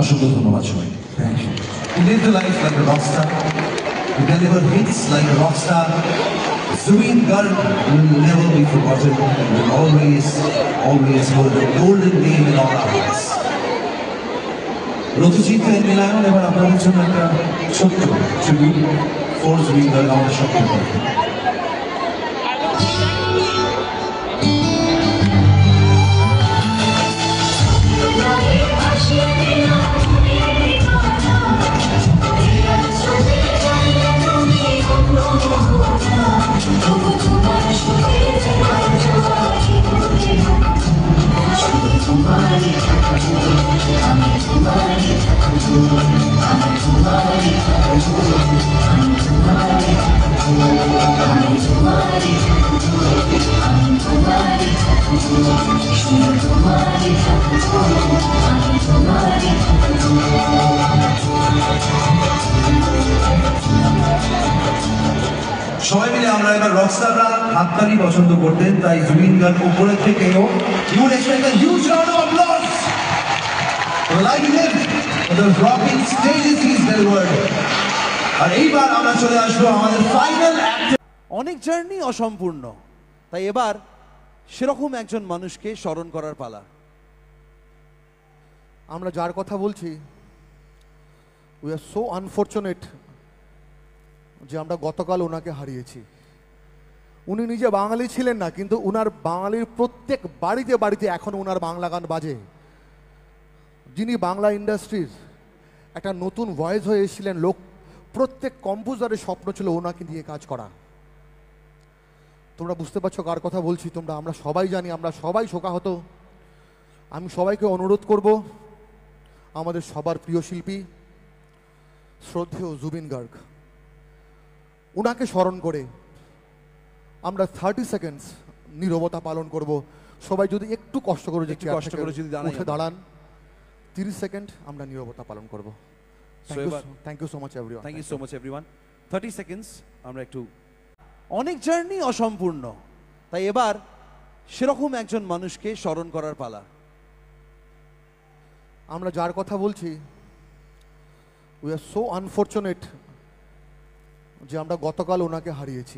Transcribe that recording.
অসংখ্য ধন্যবাদ সবাইকে। Thank you. He lived a life like a rock star. He delivered hits like a rock star. Zubeen Garg will never be forgotten and will always hold a golden name in all our hearts. রথচিত্র মিলায়ন এবার আপনাদের জন্য একটা ছোট্ট tribute for Zubeen Garg, আমাদের সবচেয়ে বড়। সবাই মিলে আমরা এবার রকস্টাররা হাততালি পছন্দ করতেন, তাই জুবিন গার্গ উপরে থেকেও you would expect a huge round of applause like him for the rocking stages he's delivered. আর এইবার আমরা চলে আসবো আমাদের ফাইনাল অ্যাক্ট। অনেক জার্নি অসম্পূর্ণ, তাই এবার সেরকম একজন মানুষকে স্মরণ করার পালা। আমরা যার কথা বলছি, উই আর সো আনফর্চুনেট যে আমরা গতকাল ওনাকে হারিয়েছি। উনি নিজে বাঙালি ছিলেন না, কিন্তু উনার বাঙালির প্রত্যেক বাড়িতে বাড়িতে এখন ওনার বাংলা গান বাজে। যিনি বাংলা ইন্ডাস্ট্রির একটা নতুন ভয়েস হয়ে এসেছিলেন, প্রত্যেক কম্পোজারের স্বপ্ন ছিল ওনাকে নিয়ে কাজ করা। তোমরা বুঝতে পারছো কার কথা বলছি। আমরা সবাই জানি, আমরা সবাই শোকাহত। আমি সবাইকে অনুরোধ করব, আমাদের সবার প্রিয় শিল্পী শ্রদ্ধেয় জুবিন গার্গ, উনাকে স্মরণ করে আমরা 30 সেকেন্ডস নীরবতা পালন করব। সবাই যদি একটু কষ্ট করে যদি উঠে দাঁড়ান, 30 সেকেন্ড আমরা নীরবতা পালন করব। Thank you so much everyone. Thank you so much everyone. 30 seconds আমরা একটু। অনেক জার্নি অসম্পূর্ণ, তাই এবার সেরকম একজন মানুষকে স্মরণ করার পালা। আমরা যার কথা বলছি, উই আর সো আনফর্চুনেট যে আমরা গতকাল ওনাকে হারিয়েছি।